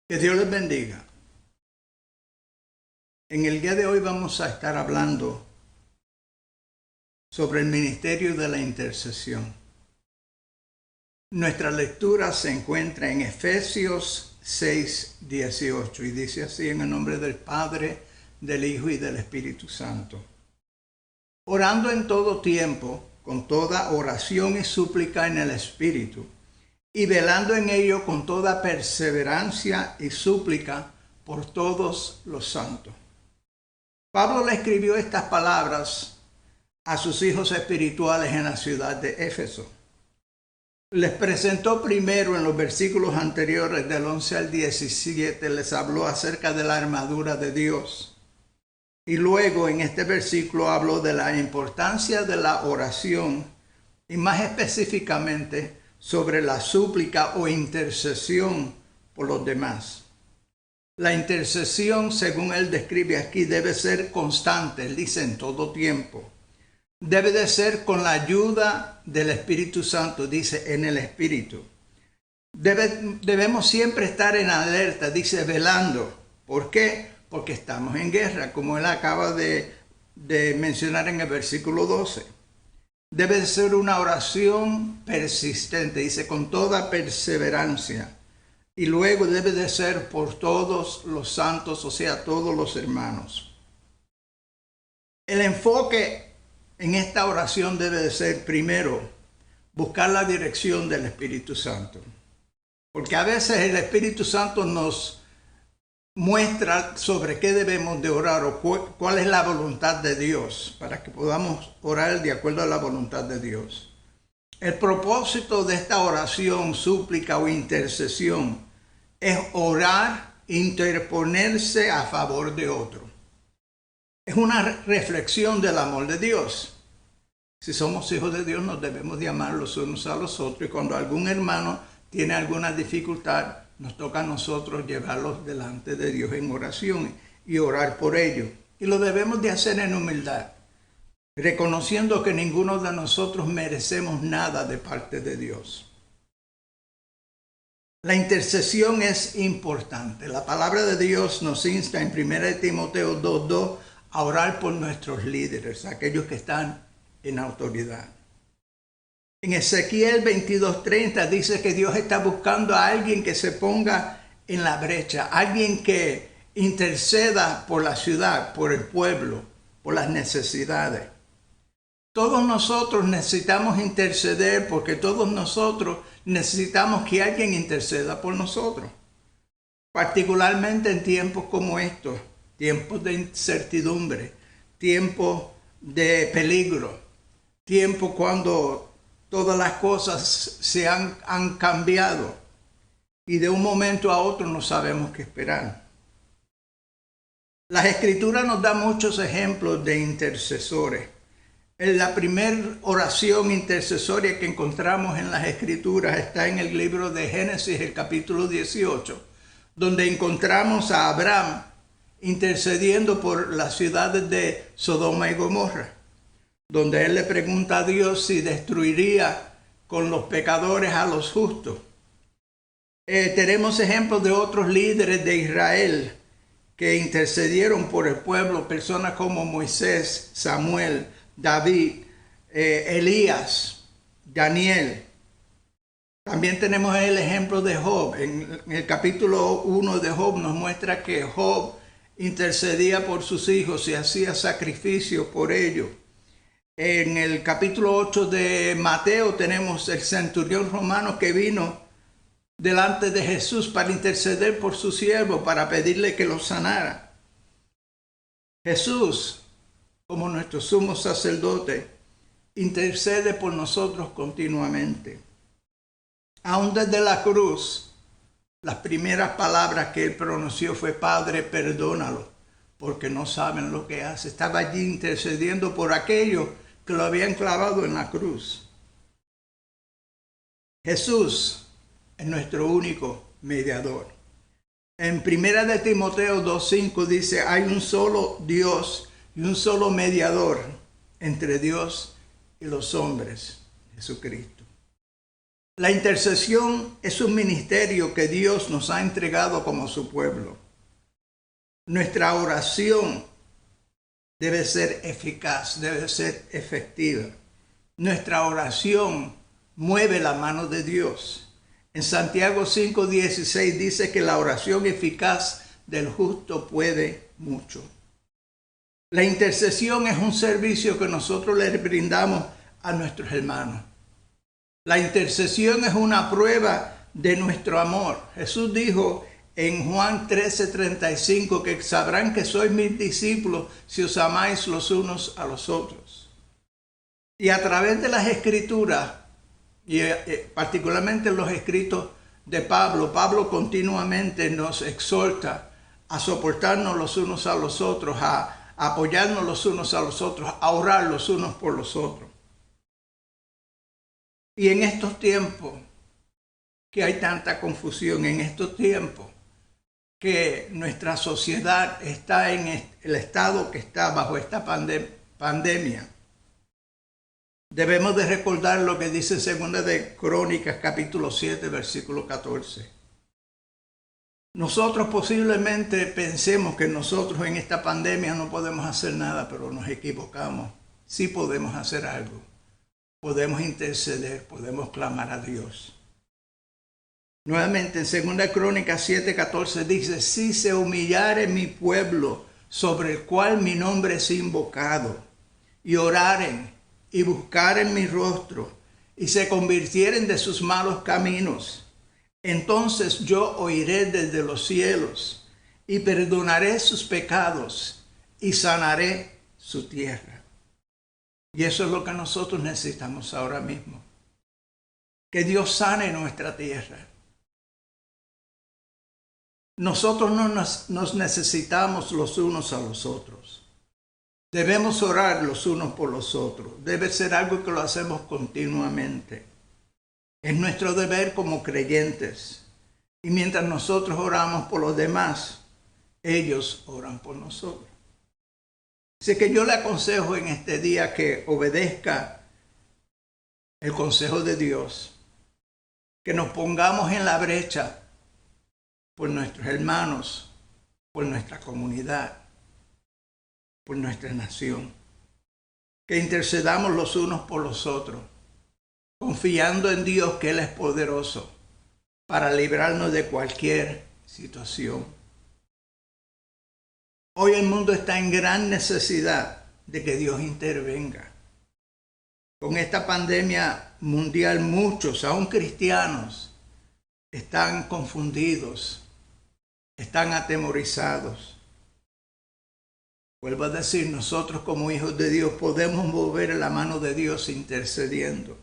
Que Dios les bendiga. En el día de hoy vamos a estar hablando sobre el ministerio de la intercesión. Nuestra lectura se encuentra en Efesios 6:18 y dice así: en el nombre del Padre, del Hijo y del Espíritu Santo. Orando en todo tiempo, con toda oración y súplica en el Espíritu, y velando en ello con toda perseverancia y súplica por todos los santos. Pablo le escribió estas palabras a sus hijos espirituales en la ciudad de Éfeso. Les presentó primero en los versículos anteriores del 11 al 17, les habló acerca de la armadura de Dios. Y luego en este versículo habló de la importancia de la oración y más específicamente sobre la súplica o intercesión por los demás. La intercesión, según él describe aquí, debe ser constante, él dice en todo tiempo. Debe de ser con la ayuda del Espíritu Santo, dice en el Espíritu. Debemos siempre estar en alerta, dice velando. ¿Por qué? Porque estamos en guerra, como él acaba de mencionar en el versículo 12. Debe de ser una oración persistente, dice con toda perseverancia. Y luego debe de ser por todos los santos, o sea, todos los hermanos. El enfoque en esta oración debe de ser primero buscar la dirección del Espíritu Santo. Porque a veces el Espíritu Santo nos muestra sobre qué debemos de orar o cuál es la voluntad de Dios para que podamos orar de acuerdo a la voluntad de Dios. El propósito de esta oración, súplica o intercesión es orar, interponerse a favor de otro. Es una reflexión del amor de Dios. Si somos hijos de Dios, nos debemos de amar los unos a los otros. Y cuando algún hermano tiene alguna dificultad, nos toca a nosotros llevarlos delante de Dios en oración y orar por ellos. Y lo debemos de hacer en humildad, reconociendo que ninguno de nosotros merecemos nada de parte de Dios. La intercesión es importante. La palabra de Dios nos insta en 1 Timoteo 2:2 a orar por nuestros líderes, aquellos que están en autoridad. En Ezequiel 22:30 dice que Dios está buscando a alguien que se ponga en la brecha, alguien que interceda por la ciudad, por el pueblo, por las necesidades. Todos nosotros necesitamos interceder porque todos nosotros necesitamos que alguien interceda por nosotros. Particularmente en tiempos como estos, tiempos de incertidumbre, tiempos de peligro, tiempos cuando todas las cosas se han cambiado y de un momento a otro no sabemos qué esperar. Las Escrituras nos dan muchos ejemplos de intercesores. La primera oración intercesoria que encontramos en las Escrituras está en el libro de Génesis, el capítulo 18, donde encontramos a Abraham intercediendo por las ciudades de Sodoma y Gomorra, donde él le pregunta a Dios si destruiría con los pecadores a los justos. Tenemos ejemplos de otros líderes de Israel que intercedieron por el pueblo, personas como Moisés, Samuel, David, Elías, Daniel. También tenemos el ejemplo de Job. En el capítulo 1 de Job nos muestra que Job intercedía por sus hijos y hacía sacrificio por ellos. En el capítulo 8 de Mateo tenemos el centurión romano que vino delante de Jesús para interceder por su siervo, para pedirle que lo sanara. Jesús, como nuestro sumo sacerdote, intercede por nosotros continuamente. Aún desde la cruz, las primeras palabras que él pronunció fue: Padre, perdónalo, porque no saben lo que hace. Estaba allí intercediendo por aquellos que lo habían clavado en la cruz. Jesús es nuestro único mediador. En 1 Timoteo 2:5 dice: hay un solo Dios y un solo mediador entre Dios y los hombres, Jesucristo. La intercesión es un ministerio que Dios nos ha entregado como su pueblo. Nuestra oración debe ser eficaz, debe ser efectiva. Nuestra oración mueve la mano de Dios. En Santiago 5:16 dice que la oración eficaz del justo puede mucho. La intercesión es un servicio que nosotros le brindamos a nuestros hermanos. La intercesión es una prueba de nuestro amor. Jesús dijo en Juan 13:35 que sabrán que sois mis discípulos si os amáis los unos a los otros. Y a través de las escrituras, y particularmente los escritos de Pablo, Pablo continuamente nos exhorta a soportarnos los unos a los otros, a apoyarnos los unos a los otros, a orar los unos por los otros. Y en estos tiempos que hay tanta confusión, en estos tiempos que nuestra sociedad está en el estado que está bajo esta pandemia, debemos de recordar lo que dice 2 de Crónicas capítulo 7 versículo 14. Nosotros posiblemente pensemos que nosotros en esta pandemia no podemos hacer nada, pero nos equivocamos. Sí podemos hacer algo. Podemos interceder, podemos clamar a Dios. Nuevamente en 2 Crónicas 7:14 dice, si se humillare mi pueblo sobre el cual mi nombre es invocado, y oraren y buscaren mi rostro, y se convirtieren de sus malos caminos, entonces yo oiré desde los cielos, y perdonaré sus pecados, y sanaré su tierra. Y eso es lo que nosotros necesitamos ahora mismo. Que Dios sane nuestra tierra. Nosotros no nos necesitamos los unos a los otros. Debemos orar los unos por los otros. Debe ser algo que lo hacemos continuamente. Es nuestro deber como creyentes. Y mientras nosotros oramos por los demás, ellos oran por nosotros. Así que yo le aconsejo en este día que obedezca el consejo de Dios, que nos pongamos en la brecha por nuestros hermanos, por nuestra comunidad, por nuestra nación, que intercedamos los unos por los otros, confiando en Dios que Él es poderoso para librarnos de cualquier situación. Hoy el mundo está en gran necesidad de que Dios intervenga. Con esta pandemia mundial, muchos, aún cristianos, están confundidos, están atemorizados. Vuelvo a decir, nosotros como hijos de Dios podemos mover la mano de Dios intercediendo.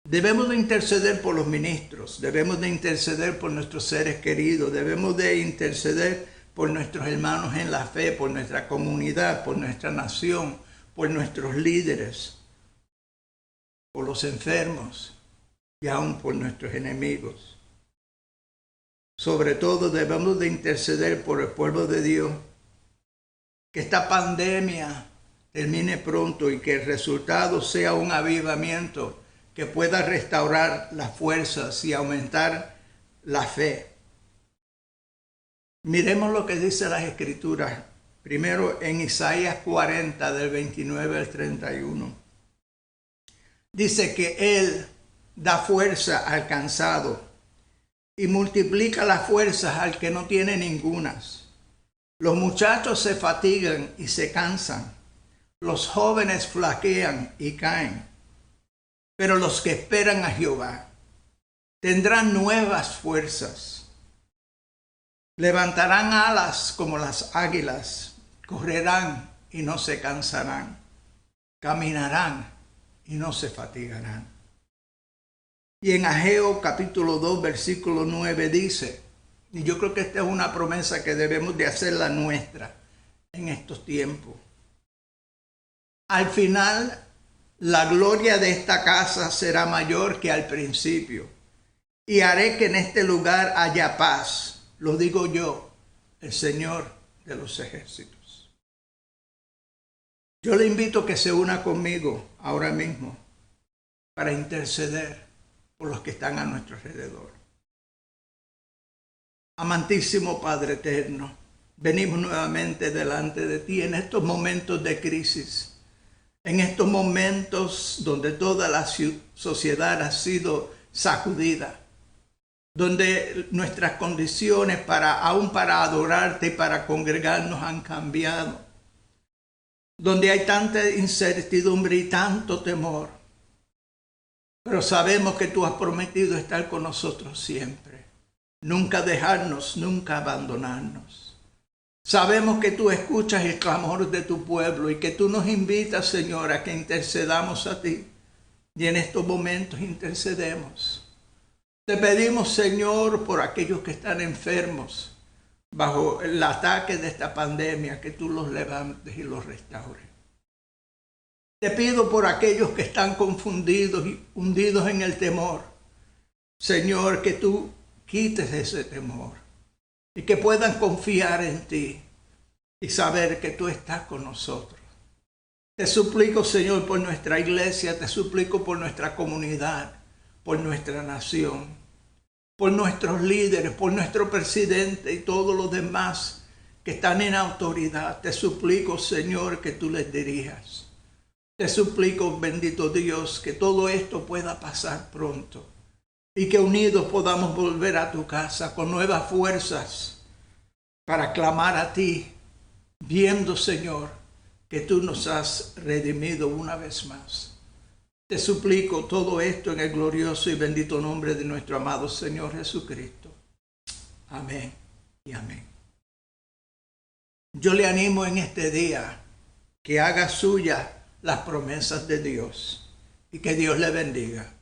Debemos de interceder por los ministros, debemos de interceder por nuestros seres queridos, debemos de interceder por nuestros hermanos en la fe, por nuestra comunidad, por nuestra nación, por nuestros líderes, por los enfermos y aún por nuestros enemigos. Sobre todo debemos de interceder por el pueblo de Dios, que esta pandemia termine pronto y que el resultado sea un avivamiento que pueda restaurar las fuerzas y aumentar la fe. Miremos lo que dice las Escrituras. Primero en Isaías 40, del 29 al 31. Dice que Él da fuerza al cansado y multiplica las fuerzas al que no tiene ningunas. Los muchachos se fatigan y se cansan. Los jóvenes flaquean y caen. Pero los que esperan a Jehová tendrán nuevas fuerzas. Levantarán alas como las águilas, correrán y no se cansarán, caminarán y no se fatigarán. Y en Ageo capítulo 2 versículo 9 dice, y yo creo que esta es una promesa que debemos de hacerla nuestra en estos tiempos. Al final, la gloria de esta casa será mayor que al principio, y haré que en este lugar haya paz. Lo digo yo, el Señor de los ejércitos. Yo le invito a que se una conmigo ahora mismo para interceder por los que están a nuestro alrededor. Amantísimo Padre eterno, venimos nuevamente delante de ti en estos momentos de crisis, en estos momentos donde toda la sociedad ha sido sacudida, donde nuestras condiciones aún para adorarte y para congregarnos han cambiado, donde hay tanta incertidumbre y tanto temor. Pero sabemos que tú has prometido estar con nosotros siempre, nunca dejarnos, nunca abandonarnos. Sabemos que tú escuchas el clamor de tu pueblo y que tú nos invitas, Señor, a que intercedamos a ti. Y en estos momentos intercedemos. Te pedimos, Señor, por aquellos que están enfermos bajo el ataque de esta pandemia, que tú los levantes y los restaures. Te pido por aquellos que están confundidos y hundidos en el temor, Señor, que tú quites ese temor y que puedan confiar en ti y saber que tú estás con nosotros. Te suplico, Señor, por nuestra iglesia, te suplico por nuestra comunidad, por nuestra nación, por nuestros líderes, por nuestro presidente y todos los demás que están en autoridad. Te suplico, Señor, que tú les dirijas. Te suplico, bendito Dios, que todo esto pueda pasar pronto y que unidos podamos volver a tu casa con nuevas fuerzas para clamar a ti, viendo, Señor, que tú nos has redimido una vez más. Te suplico todo esto en el glorioso y bendito nombre de nuestro amado Señor Jesucristo. Amén y amén. Yo le animo en este día que haga suya las promesas de Dios y que Dios le bendiga.